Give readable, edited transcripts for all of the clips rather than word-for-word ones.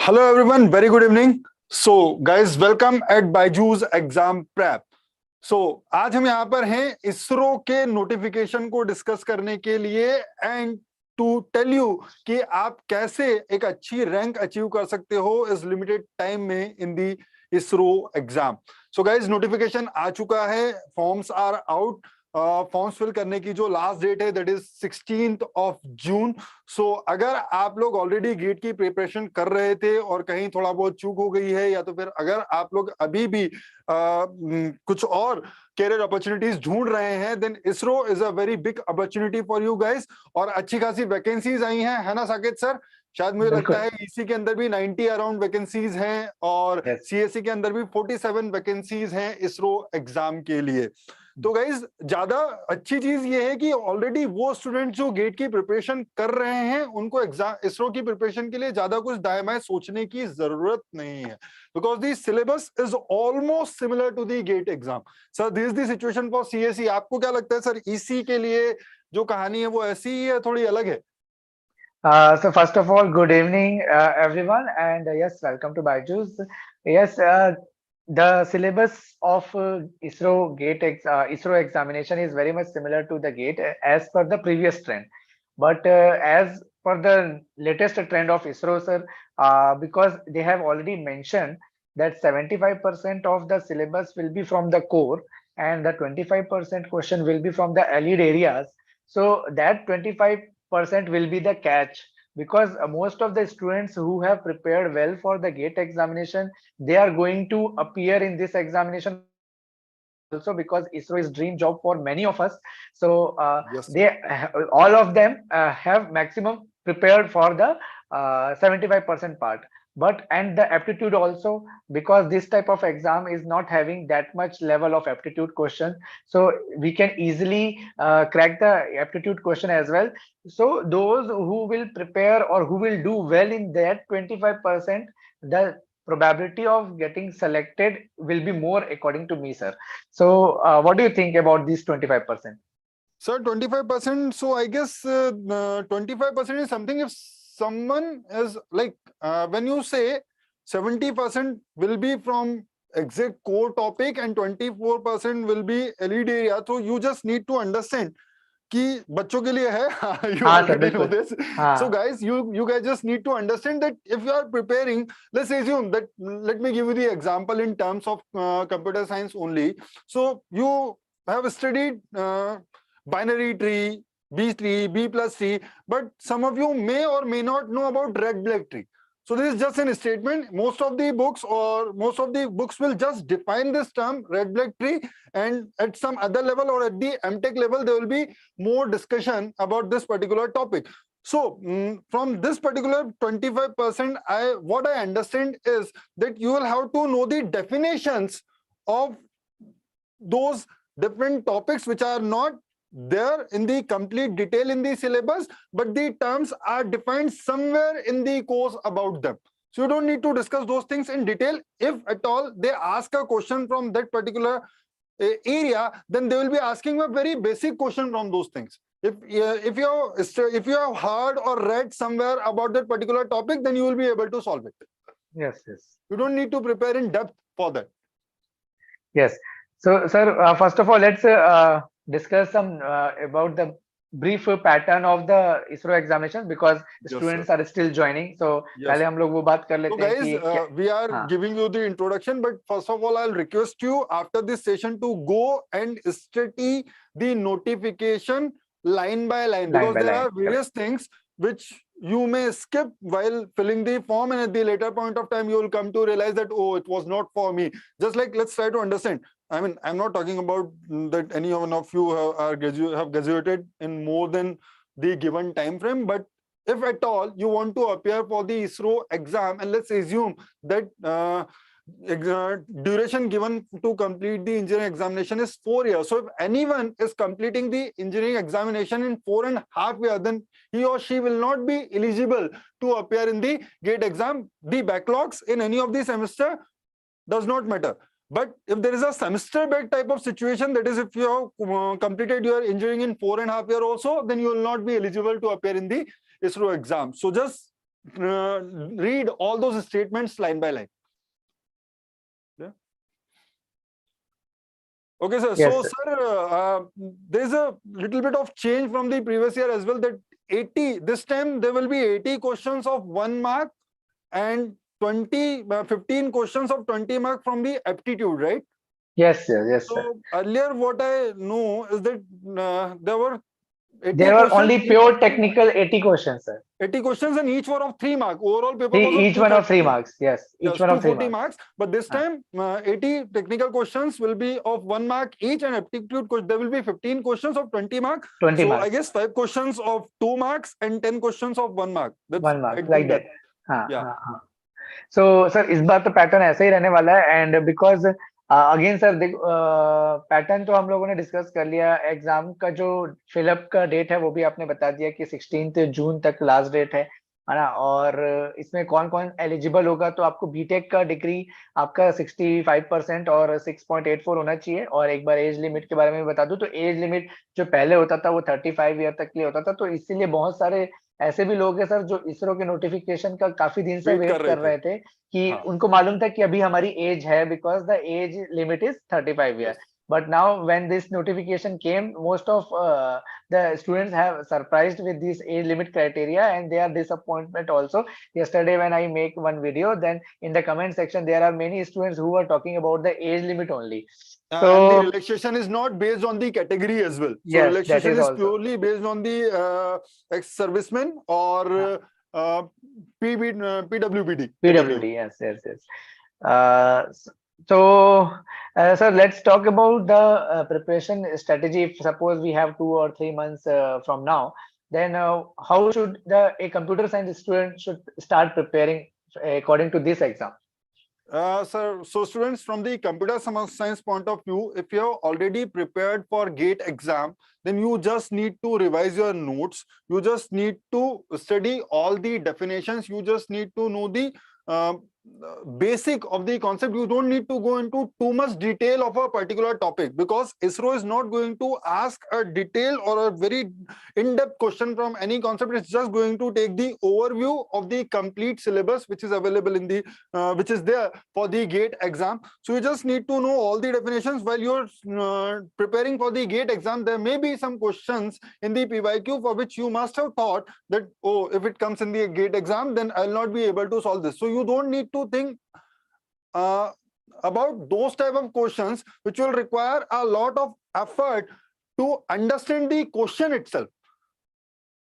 Hello everyone, very good evening. So guys, welcome at BYJU'S Exam Prep. So आज हम यहाँ पर हैं इसरो के नोटिफिकेशन को डिस्कस करने के लिए एंड टू टेल यू कि आप कैसे एक अच्छी रैंक अचीव कर सकते हो इस लिमिटेड टाइम में in the ISRO exam. So guys notification आ चुका है, forms are out. Forms fill करने की जो लास्ट डेट है that is 16th of June. So अगर आप लोग ऑलरेडी गेट की प्रिपरेशन कर रहे थे और कहीं थोड़ा बहुत चूक हो गई है, या तो फिर अगर आप लोग अभी भी कुछ और कैरियर अपॉर्चुनिटीज ढूंढ रहे हैं, then ISRO is a very big opportunity for you guys. और अच्छी खासी वैकेंसीज आई हैं, है ना साकेत सर? शायद मुझे लगता है ईसी के अंदर भी 90 अराउंड वैकेंसीज हैं और सीएससी के अंदर भी 47 वैकेंसीज हैं इसरो एग्जाम के लिए. तो गाइज ज्यादा अच्छी चीज ये है कि ऑलरेडी वो स्टूडेंट जो गेट की प्रिपरेशन कर रहे हैं उनको एग्जाम इसरो की प्रिपरेशन के लिए ज्यादा कुछ दाएं बाएं सोचने की जरूरत नहीं है, because the syllabus is almost similar to the GATE exam. Sir this is the situation for CSE. आपको क्या लगता है सर, ईसी के लिए जो कहानी है वो ऐसी ही है, थोड़ी अलग है? So first of all, good evening, everyone, and yes, welcome to BYJU'S. Yes, the syllabus of ISRO examination is very much similar to the GATE as per the previous trend. But as per the latest trend of ISRO, sir, because they have already mentioned that 75% of the syllabus will be from the core and the 25% question will be from the lead areas. So that 25% will be the catch, because most of the students who have prepared well for the GATE examination, they are going to appear in this examination also, because ISRO is dream job for many of us. So Yes. all of them have maximum prepared for the 75% part. But and the aptitude also, because this type of exam is not having that much level of aptitude question, so we can easily crack the aptitude question as well. So those who will prepare or who will do well in that 25%, the probability of getting selected will be more, according to me, sir. So what do you think about these 25%? Sir, 25%. So I guess 25% is something, if someone is like, when you say 70% will be from exact core topic and 24% will be lead area, so you just need to understand कि बच्चों के लिए है. You already know this. So guys, you guys just need to understand that if you are preparing, let's assume that, let me give you the example in terms of computer science only. So you have studied binary tree, B tree, B plus tree, but some of you may or may not know about red black tree. So this is just a statement. Most of the books will just define this term red black tree, and at some other level or at the MTech level there will be more discussion about this particular topic. So from this particular 25%, what I understand is that you will have to know the definitions of those different topics which are not there in the complete detail in the syllabus, but the terms are defined somewhere in the course about them. So you don't need to discuss those things in detail. If at all they ask a question from that particular area, then they will be asking a very basic question from those things. If you have heard or read somewhere about that particular topic, then you will be able to solve it. Yes. You don't need to prepare in depth for that. Yes. So, sir, first of all, let's discuss some about the brief pattern of the ISRO examinations, because students are still joining. So, पहले हम लोग वो बात कर लेते हैं कि guys, we are giving you the introduction, but first of all, I'll request you after this session to go and study the notification line by line, because there are various things which you may skip while filling the form, and at the later point of time you will come to realize that, oh, it was not for me. Just like, let's try to understand. I mean, I'm not talking about that any one of you have graduated in more than the given time frame, but if at all you want to appear for the ISRO exam, and let's assume that duration given to complete the engineering examination is 4 years. So if anyone is completing the engineering examination in 4.5 years, then he or she will not be eligible to appear in the GATE exam. The backlogs in any of the semester does not matter. But if there is a semester back type of situation, that is, if you have completed your engineering in 4.5 years also, then you will not be eligible to appear in the ISRO exam. So just read all those statements line by line. Yeah. Okay, sir. Yes, So, sir. sir, there's a little bit of change from the previous year as well. That 80 this time there will be 80 questions of 1 mark and 15 questions of 20 mark from the aptitude, right? Yes, sir. Yes, sir. So earlier, what I know is that there were 80 There were questions. only pure technical 80 questions, sir. 80 questions and each were of 3 marks. Overall paper was of Each one of 3 230. marks. Yes, each Yes, one of 3 240 marks. marks. But this time, 80 technical questions will be of 1 mark each, and aptitude there will be 15 questions of 20 marks. 20 So I marks. guess 5 questions of 2 marks and 10 questions of 1 mark. That's 1 mark, I like think that. that. Yeah. So sir इस बार तो pattern ऐसे ही रहने वाला है and because again sir pattern तो हम लोगों ने डिस्कस कर लिया. एग्जाम का जो फिलअप का डेट है वो भी आपने बता दिया कि 16 जून तक लास्ट डेट है ना. और इसमें कौन कौन एलिजिबल होगा, तो आपको बीटेक का डिग्री आपका 65% और 6.84 होना चाहिए. और एक बार एज लिमिट के बारे में बता दूं तो एज लिमिट जो पहले होता था वो 35 ईयर तक के लिए होता था. तो इसीलिए बहुत सारे ऐसे भी लोग हैं सर जो इसरो के नोटिफिकेशन का काफी दिन से वेट कर रहे थे कि उनको मालूम था कि अभी हमारी एज है, because the age limit is 35 year. But now when this notification came, most of the students have surprised with this age limit criteria and they are disappointment also. Yesterday when I make one video, then in the comment section there are many students who are talking about the age limit only. So and the relaxation is not based on the category as well. So yes, relaxation is is purely based on the ex-servicemen or PWBD. PWD, yes. So, sir, let's talk about the preparation strategy. If suppose we have 2 or 3 months from now, then how should a computer science student should start preparing according to this exam? Sir, so students, from the computer science point of view, if you have already prepared for GATE exam, then you just need to revise your notes. You just need to study all the definitions. You just need to know the basic of the concept. You don't need to go into too much detail of a particular topic, because ISRO is not going to ask a detail or a very in-depth question from any concept. It's just going to take the overview of the complete syllabus which is available in the which is there for the GATE exam. So you just need to know all the definitions while you're preparing for the GATE exam. There may be some questions in the PYQ for which you must have thought that, oh, if it comes in the GATE exam, then I'll not be able to solve this. So you don't need to think about those type of questions which will require a lot of effort to understand the question itself.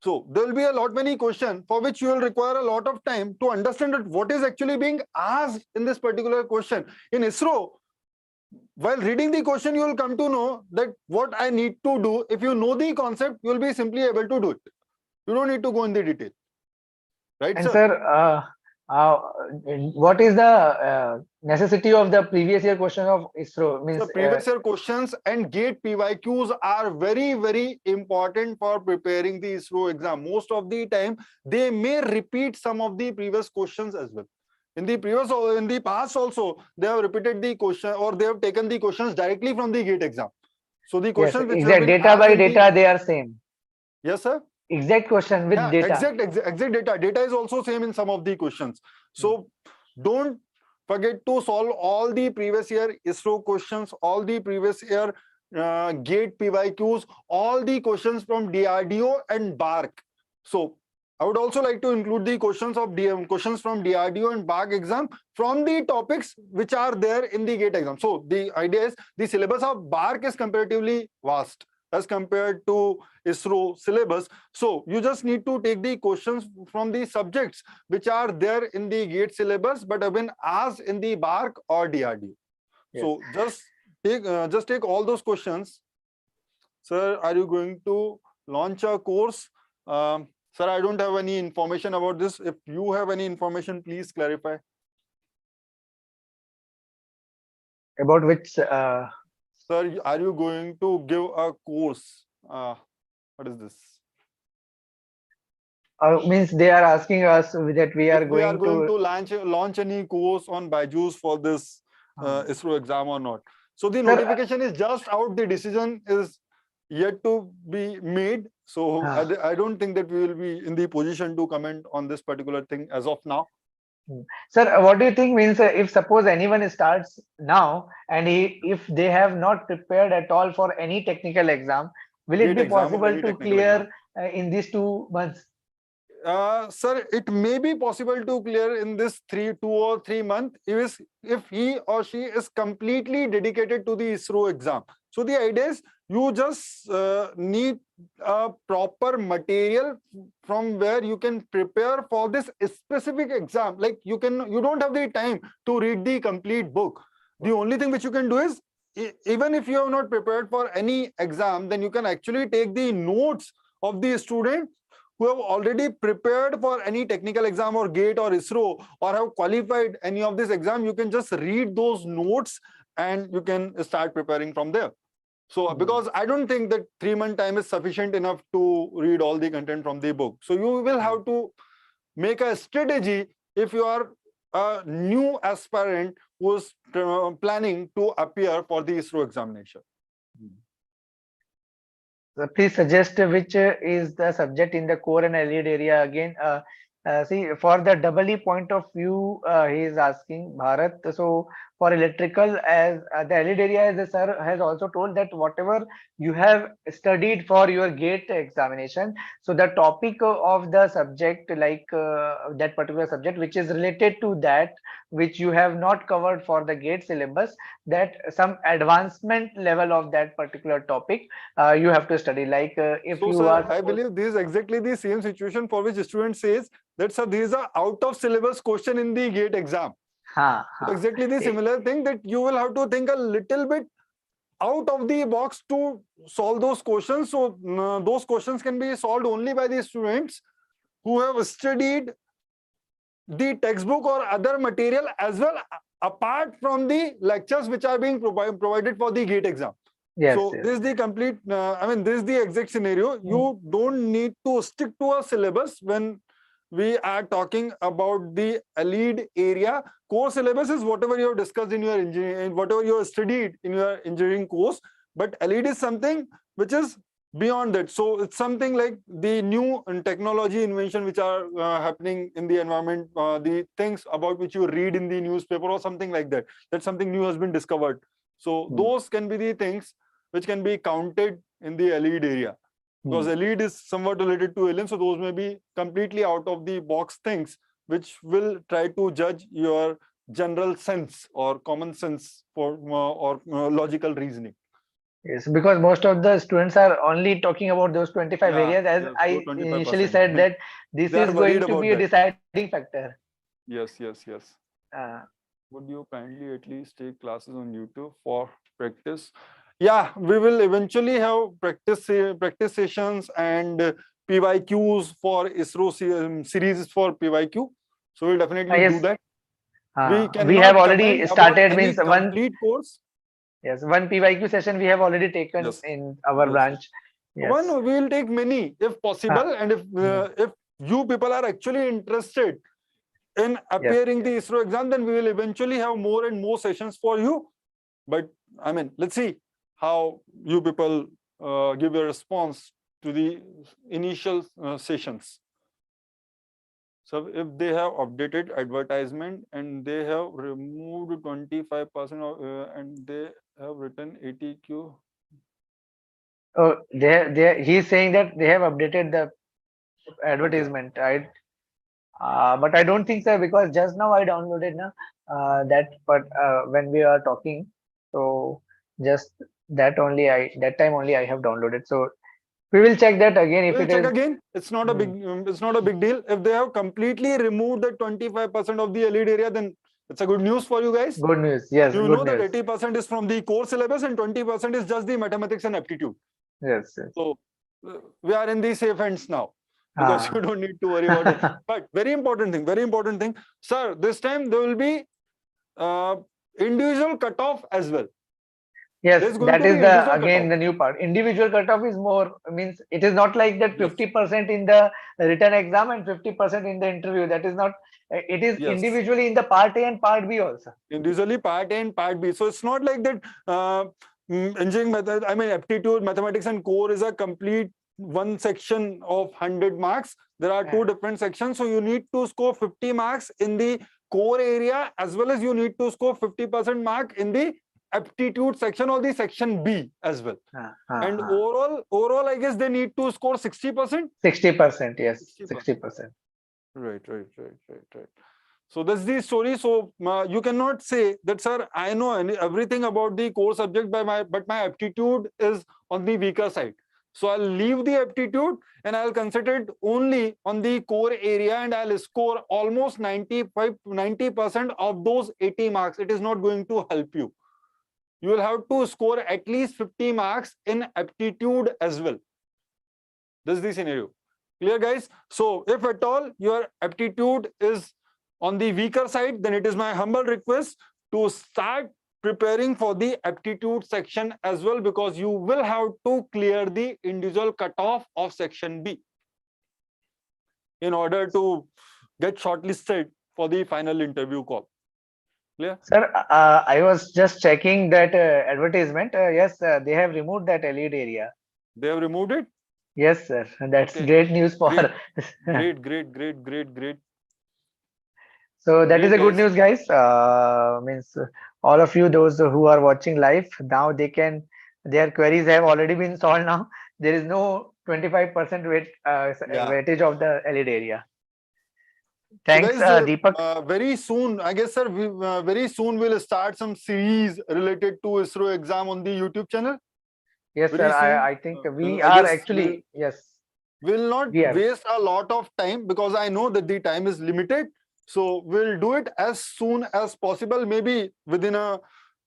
So there will be a lot many questions for which you will require a lot of time to understand that what is actually being asked in this particular question. In ISRO, while reading the question, you will come to know that what I need to do. If you know the concept, you will be simply able to do it. You don't need to go in the detail. Right, and sir? What is the necessity of the previous year question of ISRO? Means the previous year questions and GATE PYQs are very, very important for preparing the ISRO exam. Most of the time, they may repeat some of the previous questions as well. In the past also, they have repeated the question, or they have taken the questions directly from the GATE exam. So the questions which have been data by data, they are same. Yes, sir. Exact question with data. Exact data. Data is also same in some of the questions. So don't forget to solve all the previous year ISRO questions, all the previous year GATE PYQs, all the questions from DRDO and BARC. So I would also like to include the questions from DRDO and BARC exam from the topics which are there in the GATE exam. So the idea is the syllabus of BARC is comparatively vast as compared to ISRO syllabus. So you just need to take the questions from the subjects which are there in the GATE syllabus but have been asked in the BARC or DRDO. Yes. So just take all those questions. Sir, are you going to launch a course? Sir, I don't have any information about this. If you have any information, please clarify. About which? Sir, are you going to give a course? What is this? Means they are asking us that we are going to launch any course on BYJU'S for this ISRO exam or not. So the notification is just out. The decision is yet to be made. So I don't think that we will be in the position to comment on this particular thing as of now. Sir, what do you think means if suppose anyone starts now and if they have not prepared at all for any technical exam, will it GATE be exam or possible any to technical exam. clear in these 2 months? Sir, it may be possible to clear in this 2 or 3 months if he or she is completely dedicated to the ISRO exam. So the idea is you just need a proper material from where you can prepare for this specific exam. Like you don't have the time to read the complete book. The only thing which you can do is, even if you have not prepared for any exam, then you can actually take the notes of the student who have already prepared for any technical exam or GATE or ISRO or have qualified any of this exam. You can just read those notes and you can start preparing from there. So because I don't think that 3-month time is sufficient enough to read all the content from the book. So you will have to make a strategy if you are a new aspirant who's planning to appear for the ISRO examination. So please suggest which is the subject in the core and allied area again. See, for the EE point of view, he is asking Bharat. So for electrical, as the allied area, as the sir has also told that whatever you have studied for your GATE examination, so the topic of the subject, like that particular subject, which is related to that, which you have not covered for the GATE syllabus, that some advancement level of that particular topic you have to study. Like if so, you sir, are, I believe this is exactly the same situation for which student says that, sir, these are out of syllabus question in the GATE exam. Exactly the similar thing, that you will have to think a little bit out of the box to solve those questions. So those questions can be solved only by the students who have studied the textbook or other material as well, apart from the lectures which are being provided for the GATE exam. yes, So yes. this is the complete, this is the exact scenario. You don't need to stick to a syllabus when we are talking about the allied area. Core syllabus is whatever you have discussed in your engineering, whatever you have studied in your engineering course. But allied is something which is beyond that. So it's something like the new technology invention which are happening in the environment, the things about which you read in the newspaper or something like that. That something new has been discovered. So those can be the things which can be counted in the allied area. Because allied is somewhat related to alien, so those may be completely out of the box things which will try to judge your general sense or common sense for or logical reasoning. Yes, because most of the students are only talking about those 25 areas. As I initially said, that this is going to be a deciding factor. Yes, yes, yes. Would you kindly at least take classes on YouTube for practice? Yeah, we will eventually have practice sessions and PYQs for ISRO series for PYQ. So we'll definitely do that. We have already started means complete course. Yes, one PYQ session we have already taken in our branch. Yes. One we will take many if possible, and if you people are actually interested in appearing the ISRO exam, then we will eventually have more and more sessions for you. But let's see how you people give a response to the initial sessions. So if they have updated advertisement and they have removed 25% and they have written 80Q. Oh, he's saying that they have updated the advertisement, right? But I don't think so, because just now I downloaded that, but when we are talking, so just that time only I have downloaded. So we will check that again. If we'll check again. It's not a big deal. If they have completely removed the 25% of the elite area, then it's a good news for you guys. Good news, yes. You know that 80% is from the core syllabus and 20% is just the mathematics and aptitude. Yes. So we are in the safe hands now, because you don't need to worry about it. But very important thing, sir, this time there will be individual cutoff as well. Yes, that is the new part. Individual cutoff is more, means it is not like that 50% in the written exam and 50% in the interview. That is not, it is individually in the part A and part B also. Individually part A and part B. So it's not like that engineering method, aptitude, mathematics and core is a complete one section of 100 marks. There are two different sections. So you need to score 50 marks in the core area, as well as you need to score 50% mark in the aptitude section or the section B as well. And overall, I guess they need to score 60%. 60%, yes, 60%. Right. So that's the story. So you cannot say that, sir, I know everything about the core subject but my aptitude is on the weaker side. So I'll leave the aptitude and I'll concentrate only on the core area and I'll score almost 90% of those 80 marks. It is not going to help you. You will have to score at least 50 marks in aptitude as well. This is the scenario. Clear, guys? So if at all your aptitude is on the weaker side, then it is my humble request to start preparing for the aptitude section as well, because you will have to clear the individual cutoff of section B in order to get shortlisted for the final interview call. Clear? Sir, I was just checking that advertisement. Yes, they have removed that lead area. They have removed it? Yes, sir. That's great news for great. So that is a good news, guys. Means all of you, those who are watching live, now they can, their queries have already been solved now. There is no 25% weightage of the lead area. Thanks, so guys, Deepak. Very soon, I guess, sir, very soon we'll start some series related to ISRO exam on the YouTube channel. Yes, very sir. I think we are actually, yes. We'll not waste a lot of time because I know that the time is limited. So we'll do it as soon as possible, maybe within a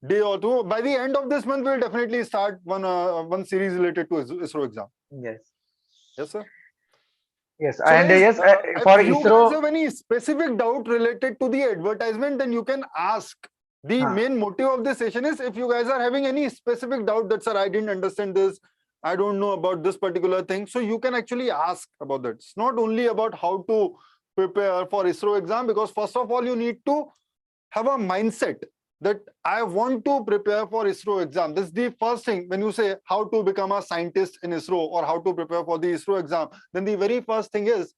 day or two. By the end of this month, we'll definitely start one series related to ISRO exam. Yes. Yes, sir. Yes, so and guys, yes, for if ISRO, you guys have any specific doubt related to the advertisement, then you can ask. The main motive of this session is if you guys are having any specific doubt that, sir, I didn't understand this, I don't know about this particular thing. So you can actually ask about that. It's not only about how to prepare for ISRO exam, because first of all, you need to have a mindset that I want to prepare for ISRO exam. This is the first thing. When you say how to become a scientist in ISRO or how to prepare for the ISRO exam, then the very first thing is,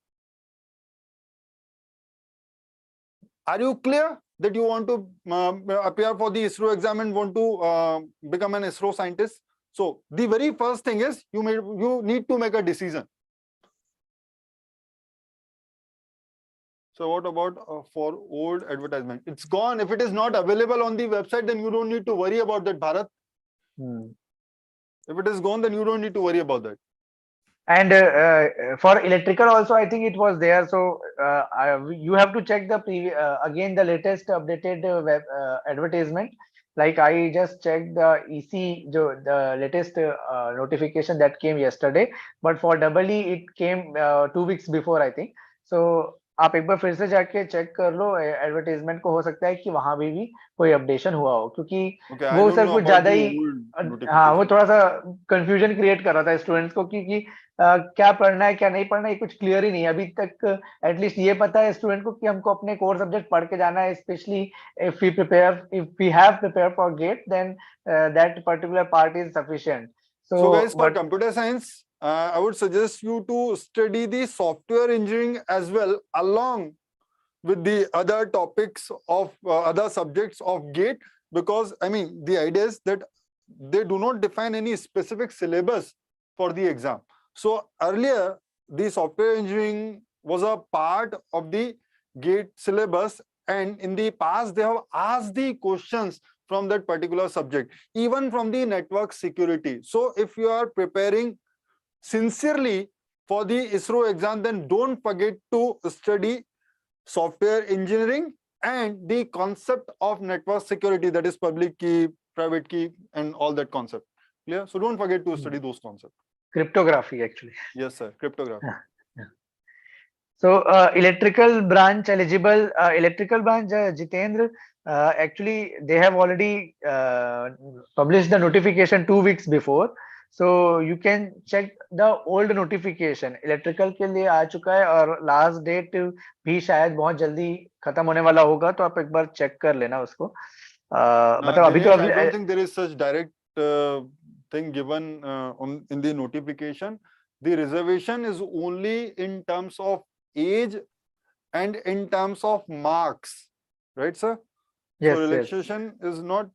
are you clear that you want to appear for the ISRO exam and want to become an ISRO scientist? So the very first thing is you need to make a decision. So what about for old advertisement? It's gone. If it is not available on the website, then you don't need to worry about that, Bharat. If it is gone, then you don't need to worry about that. And for electrical also, I think it was there. So you have to check the again the latest updated web advertisement. Like I just checked the EC, the latest notification that came yesterday. But for EE, it came 2 weeks before, I think. So आप एक बार फिर से जाके check कर लो advertisement को, हो सकता है कि वहां भी कोई अपडेशन हुआ हो, क्योंकि वो सर कुछ ज्यादा ही वो थोड़ा सा कंफ्यूजन क्रिएट कर रहा था स्टूडेंट्स को, क्योंकि क्या पढ़ना है क्या नहीं पढ़ना है कुछ क्लियर ही नहीं है अभी तक. एटलीस्ट ये पता है स्टूडेंट को कि हमको अपने कोर सब्जेक्ट पढ़ के जाना है, specially if we have prepare for GATE, then that particular part is sufficient. So guys, for computer science, I would suggest you to study the software engineering as well, along with the other topics of other subjects of GATE, because I mean the idea is that they do not define any specific syllabus for the exam. So earlier the software engineering was a part of the GATE syllabus, and in the past they have asked the questions from that particular subject, even from the network security. So if you are preparing sincerely for the ISRO exam, then don't forget to study software engineering and the concept of network security, that is public key, private key, and all that concept. Clear? So don't forget to study those concepts. Cryptography, actually. Yes, sir. Cryptography. So electrical branch eligible, electrical branch, Jitendra, actually they have already published the notification 2 weeks before. So you can check the old notification. Electrical के लिए आ चुका है और last date भी शायद बहुत जल्दी खत्म होने वाला होगा, तो आप एक बार चेक कर लेना उसको. मतलब अभी तो I don't think there is such direct thing given in the notification. the reservation is only in terms of age and in terms of marks, right, sir? Yes, So yes. relaxation is not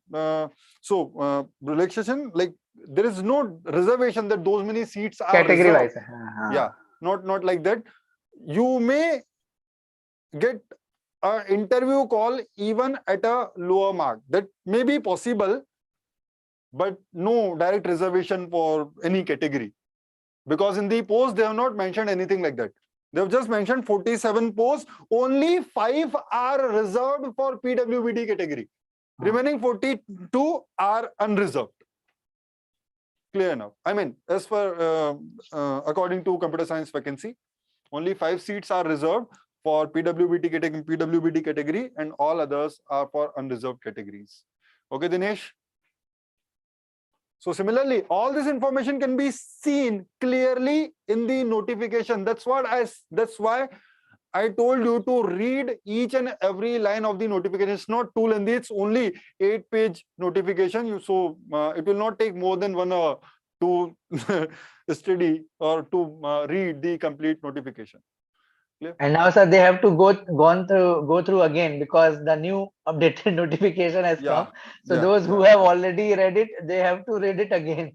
relaxation, like there is no reservation that those many seats are Category reserved. wise. Yeah, not like that. You may get an interview call even at a lower mark. That may be possible, but no direct reservation for any category, because in the post they have not mentioned anything like that. They've just mentioned 47 posts, only 5 are reserved for PWBD category. Remaining 42 are unreserved. Clear enough. I mean, as for according to computer science vacancy, only 5 seats are reserved for PWBD category, and all others are for unreserved categories. Okay, Dinesh? So similarly, all this information can be seen clearly in the notification. That's why I told you to read each and every line of the notification. It's not too lengthy. It's only 8-page notification. It will not take more than 1 hour to study or to read the complete notification. Clear? And now, sir, they have to go through again because the new updated notification has come. So those who have already read it, they have to read it again.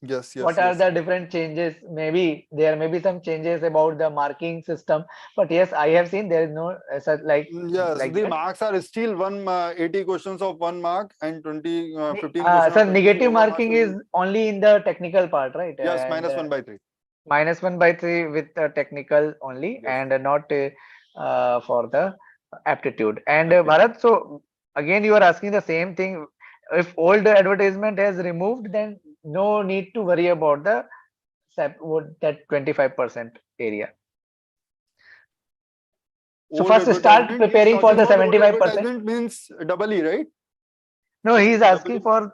Yes. What are the different changes? Maybe there may be some changes about the marking system, but yes, I have seen there is no such like. Yes, like the that. marks are still 80 questions of 1 mark and 15 questions. Sir, negative marking is only in the technical part, right? Yes, And, -1/3. -1/3 with the technical only, Yes. and not for the aptitude. And Bharat, so again you are asking the same thing. If old advertisement has removed, then no need to worry about the that 25% area. So first start preparing for the 75%. Advertisement means double E, right? No, he's asking for.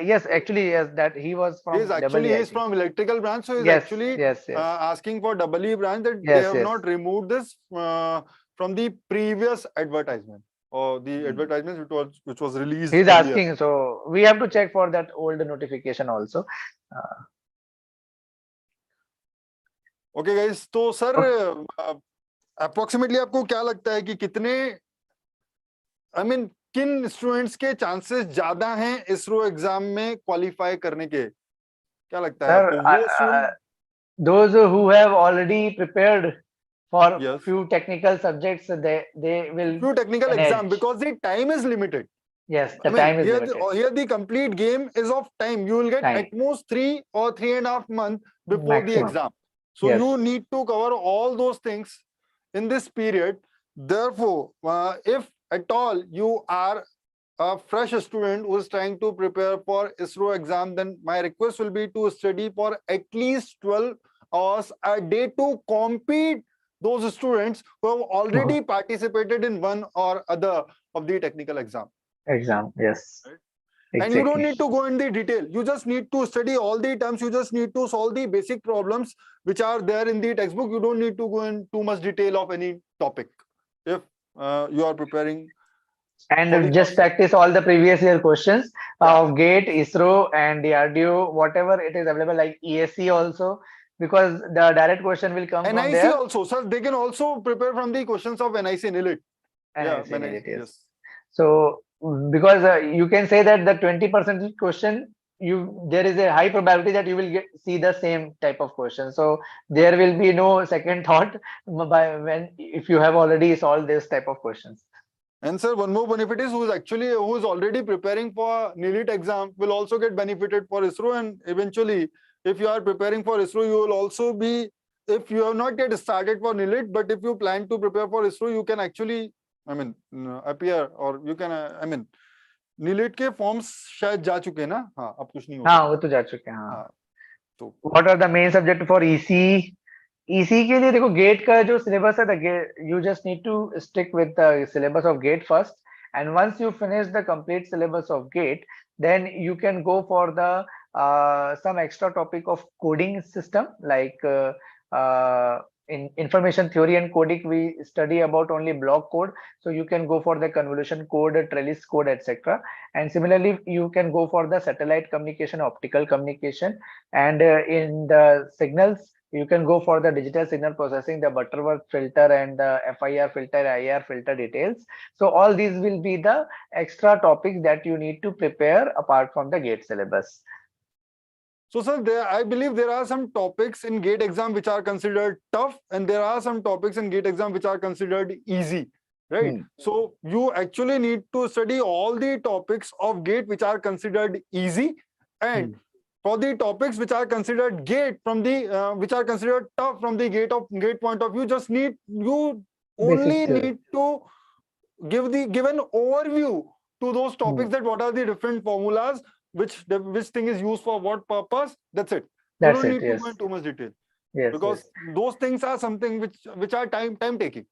Yes, actually, yes, that he was from. He's from electrical branch, so he's asking for double E branch, that they have not removed this from the previous advertisement or the advertisement which was released. He's earlier. asking, so we have to check for that old notification also. Okay, guys. तो sir, approximately आपको क्या लगता है कि कितने, I mean, किन students के chances ज्यादा हैं इसरो एग्जाम में क्वालिफाई करने के? क्या लगता है आपको? Those who have already prepared for few technical subjects, they will few technical exam, because the time is limited. Yes, the time is limited. Here the complete game is of time. You will get at most 3 or 3.5 months before the exam. So you need to cover all those things in this period. Therefore, if at all you are a fresh student who is trying to prepare for ISRO exam, then my request will be to study for at least 12 hours a day to compete those students who have already participated in one or other of the technical exam. Yes. Right? Exactly. And you don't need to go in the detail. You just need to study all the terms. You just need to solve the basic problems which are there in the textbook. You don't need to go in too much detail of any topic if you are preparing. And just practice all the previous year questions of GATE, ISRO, and DRDO, whatever it is available, like ESE also, because the direct question will come from there. NIC also, sir. They can also prepare from the questions of NIC NIELIT. Yes. So because you can say that the 20% question, there is a high probability that you will see the same type of question. So there will be no second thought if you have already solved this type of questions. And sir, one more benefit is who is already preparing for NIELIT exam will also get benefited for ISRO, and eventually if you are preparing for ISRO, you will also be, if you have not yet started for NIELIT, but if you plan to prepare for ISRO, you can actually, appear, or you can, NIELIT के forms शायद जा चुके हैं ना? हाँ, अब कुछ नहीं होगा. हाँ, वो तो जा चुके हैं. हाँ. तो what are the main subject for EC? EC के लिए देखो GATE का जो syllabus है, you just need to stick with the syllabus of GATE first, and once you finish the complete syllabus of GATE, then you can go for the some extra topic of coding system, like in information theory and coding, we study about only block code. So you can go for the convolution code, trellis code, etc. And similarly, you can go for the satellite communication, optical communication, and in the signals, you can go for the digital signal processing, the Butterworth filter and the FIR filter, IR filter details. So all these will be the extra topics that you need to prepare apart from the GATE syllabus. So, sir, I believe there are some topics in GATE exam which are considered tough, and there are some topics in GATE exam which are considered easy, right? So, you actually need to study all the topics of GATE which are considered easy, and for the topics which are considered GATE from the which are considered tough from the GATE point of view, you only need to give an overview to those topics, that what are the different formulas, which thing is used for what purpose. That's it. You don't need to go into too much detail, because those things are something which are time taking.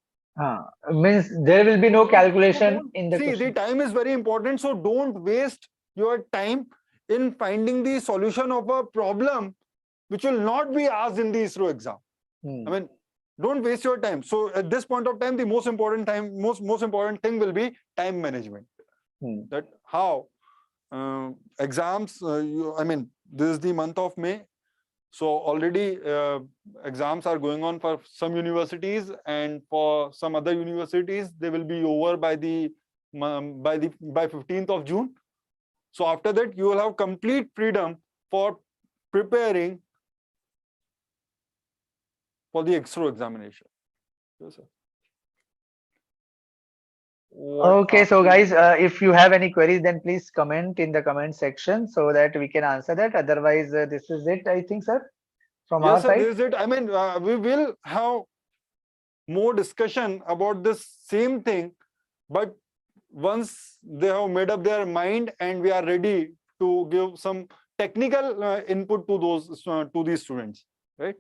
Means there will be no calculation in the question. The time is very important, so don't waste your time in finding the solution of a problem which will not be asked in the ISRO exam. I mean, don't waste your time. So at this point of time, the most important thing will be time management. That how exams, I mean, this is the month of May. So already exams are going on for some universities, and for some other universities, they will be over by 15th of June. So after that, you will have complete freedom for preparing for the ISRO examination. Yes, sir. Okay, so guys, if you have any queries, then please comment in the comment section so that we can answer that. Otherwise, this is it, I think, sir, from our side. Yes, sir, this is it. I mean, we will have more discussion about this same thing, but once they have made up their mind and we are ready to give some technical input to these students, right?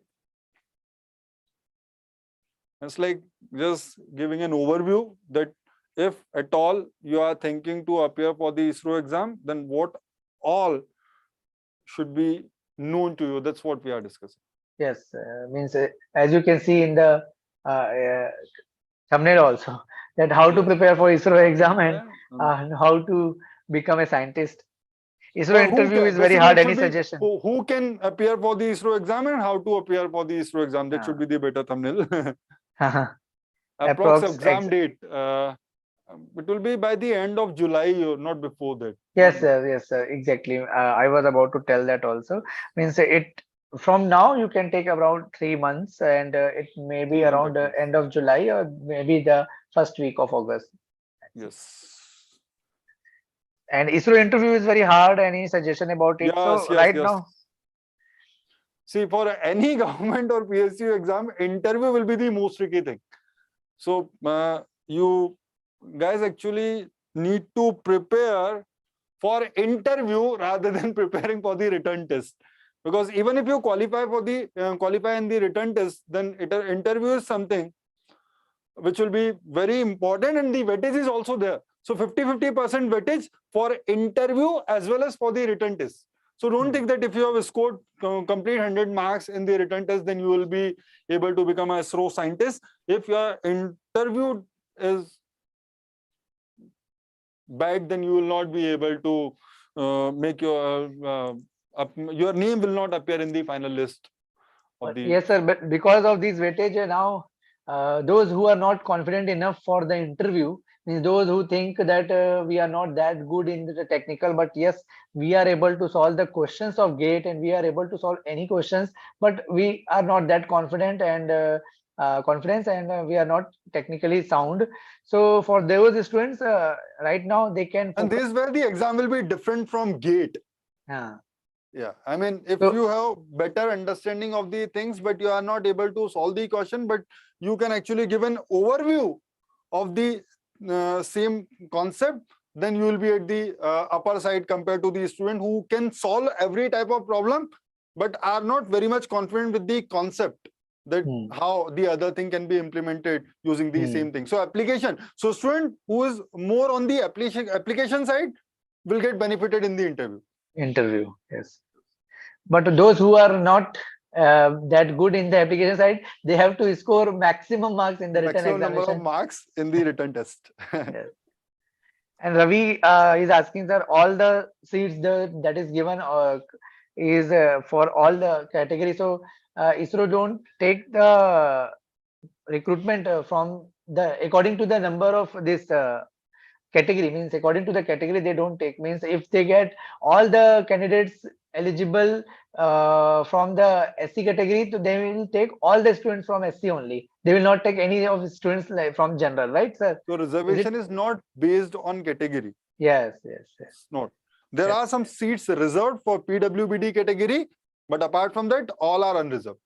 It's like just giving an overview that if at all you are thinking to appear for the ISRO exam, then what all should be known to you. That's what we are discussing. Yes, means as you can see in the thumbnail also, that how to prepare for ISRO exam and how to become a scientist. ISRO interview is very hard. Any suggestion? Who can appear for the ISRO exam and how to appear for the ISRO exam? That should be the better thumbnail. Approx exam date. It will be by the end of July, or not before that. Yes, sir. Yes, sir. Exactly. I was about to tell that also. Means it from now you can take around 3 months, and it may be around the end of July or maybe the first week of August. Yes. And ISRO interview is very hard. Any suggestion about it? Yes, so right now. See, for any government or PSU exam, interview will be the most tricky thing. So you guys actually need to prepare for interview rather than preparing for the written test, because even if you qualify in the written test, then interview is something which will be very important, and the weightage is also there. So 50% weightage for interview as well as for the written test. So don't think that if you have scored complete 100 marks in the written test, then you will be able to become a ISRO scientist. If your interview is bad, then you will not be able to make your name will not appear in the final list of the. Yes, sir. But because of this weightage now, those who are not confident enough for the interview, means those who think that we are not that good in the technical, but yes, we are able to solve the questions of GATE and we are able to solve any questions, but we are not that confident and we are not technically sound. So for those students, right now they can. And this is where the exam will be different from GATE. Yeah, I mean, if you have better understanding of the things, but you are not able to solve the question, but you can actually give an overview of the same concept, then you will be at the upper side compared to the student who can solve every type of problem, but are not very much confident with the concept that how the other thing can be implemented using the same thing. So application. So student who is more on the application side will get benefited in the interview. Yes. But those who are not that good in the application side, they have to score maximum marks in the written maximum number of examination. marks in the written test. Yes. And Ravi is asking, sir, all the seats that is given is for all the categories. So ISRO don't take the recruitment from the according to the number of this category, means according to the category they don't take, means if they get all the candidates eligible from the SC category, so they will take all the students from SC only. They will not take any of the students like from general, right, sir? So Is it? reservation is not based on category. Yes, yes, yes. It's not. There Yes. are some seats reserved for PWBD category, but apart from that, all are unreserved.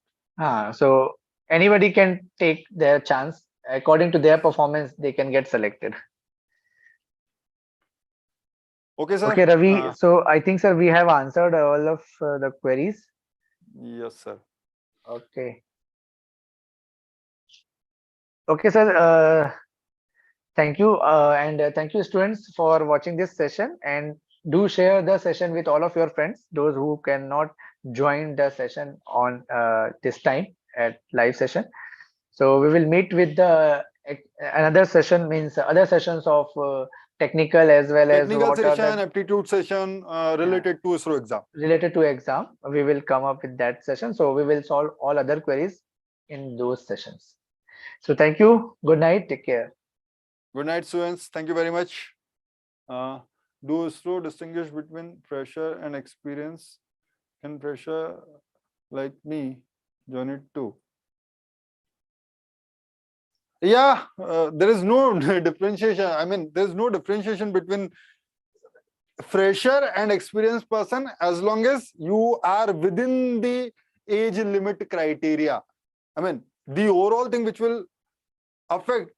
So anybody can take their chance according to their performance. They can get selected. Okay, sir. Okay, Ravi. So I think, sir, we have answered all of the queries. Yes, sir. Okay. Okay, sir. Thank you. And thank you, students, for watching this session. And do share the session with all of your friends, those who cannot join the session on this time at live session. So we will meet with the another session, means other sessions of technical as well as Technical what are session, the aptitude session related to ISRO exam. related to exam. We will come up with that session. So we will solve all other queries in those sessions. So thank you. Good night. Take care. Good night, students. Thank you very much. Do ISRO distinguish between fresher and experience? Can fresher like me join it too? Yeah, there is no differentiation. I mean, there's no differentiation between fresher and experienced person as long as you are within the age limit criteria. I mean, the overall thing which will affect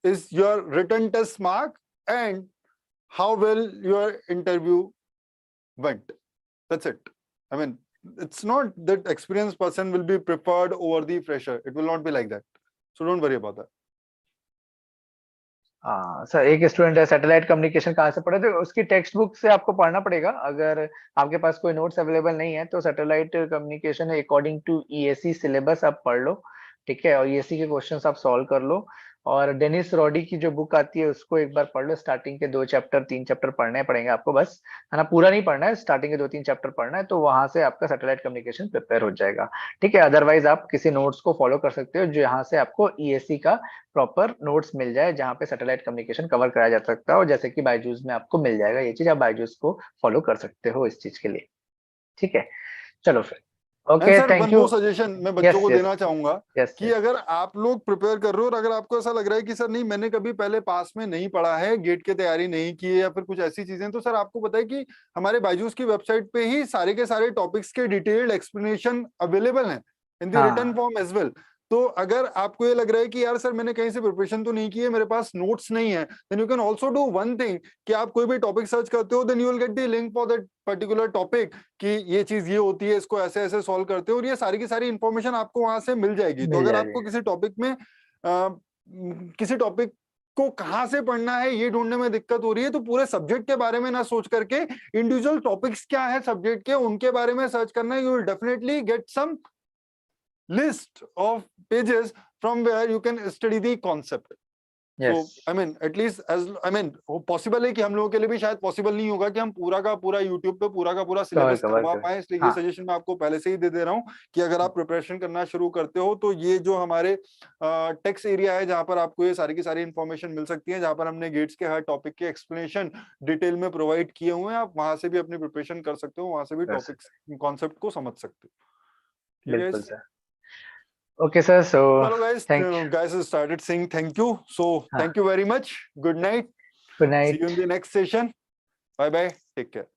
is your written test mark and how well your interview went. That's it. I mean, it's not that experienced person will be preferred over the fresher. It will not be like that. So don't worry about that. Sir एक student है satellite communication कहाँ से पढ़े, तो उसकी text book से आपको पढ़ना पड़ेगा. अगर आपके पास कोई नोट्स अवेलेबल नहीं है तो satellite communication according to ESE syllabus आप पढ़ लो, ठीक है, और ईएसई के क्वेश्चंस आप सॉल्व कर लो. और डेनिस रॉडी की जो बुक आती है उसको एक बार पढ़ लो. स्टार्टिंग के 2 चैप्टर 3 चैप्टर पढ़ने पड़ेंगे आपको, बस है ना, पूरा नहीं पढ़ना है, स्टार्टिंग के 2-3 चैप्टर पढ़ना है, तो वहां से आपका सैटेलाइट कम्युनिकेशन प्रिपेयर हो जाएगा, ठीक है. अदरवाइज आप किसी नोट्स को फॉलो कर सकते हो जहाँ से आपको ईएसई का प्रॉपर नोट्स मिल जाए, जहाँ पे सैटेलाइट कम्युनिकेशन कवर कराया जा सकता है, और जैसे कि बायजूस में आपको मिल जाएगा ये चीज, आप बायजूस को फॉलो कर सकते हो इस चीज के लिए, ठीक है. चलो फिर. Okay, thank you. सजेशन मैं बच्चों को देना चाहूंगा कि yes. अगर आप लोग प्रिपेयर कर रहे हो और अगर आपको ऐसा लग रहा है कि सर नहीं मैंने कभी पहले पास में नहीं पढ़ा है, गेट की तैयारी नहीं की है या फिर कुछ ऐसी चीजें, तो सर आपको पता है कि हमारे बायजूस की वेबसाइट पे ही सारे के सारे टॉपिक्स के डिटेल्ड एक्सप्लेनेशन अवेलेबल हैं in the written form as well. तो अगर आपको ये लग रहा है कि यार सर मैंने कहीं से प्रिपरेशन तो नहीं की है, मेरे पास नोट्स नहीं है, then you can also do one thing कि आप कोई भी टॉपिक सर्च करते हो, then you will get the link for that particular topic कि ये चीज ये होती है, इसको ऐसे ऐसे सॉल्व करते हो, और ये सारी की सारी इंफॉर्मेशन आपको वहां से मिल जाएगी. तो अगर आपको किसी टॉपिक में किसी टॉपिक को कहाँ से पढ़ना है ये ढूंढने में दिक्कत हो रही है, तो पूरे सब्जेक्ट के बारे में ना सोच करके इंडिविजुअल टॉपिक्स क्या है सब्जेक्ट के, उनके बारे में सर्च करना है. You will definitely get some list of pages from where you can study the concept. Yes. So I mean at least as I mean possible है कि हम लोगों के लिए भी शायद पॉसिबल नहीं होगा कि हम पूरा का पूरा YouTube पे पूरा का पूरा सिलेबस करवा पाए, इसलिए ये सजेशन मैं आपको पहले से ही दे दे रहा हूँ कि अगर आप प्रिपरेशन करना शुरू करते हो तो ये जो हमारे टेक्स्ट एरिया है जहाँ पर आपको ये सारी की सारी इंफॉर्मेशन मिल सकती है, जहाँ पर हमने गेट्स के हर टॉपिक के एक्सप्लेनेशन डिटेल में प्रोवाइड किए हुए हैं, आप वहां से भी अपनी प्रिपरेशन कर सकते हो, वहां से भी टॉपिक्स कॉन्सेप्ट को समझ सकते हो. बिल्कुल sir. Okay, sir. So, guys started saying thank you. So, thank you very much. Good night. Good night. See you in the next session. Bye bye. Take care.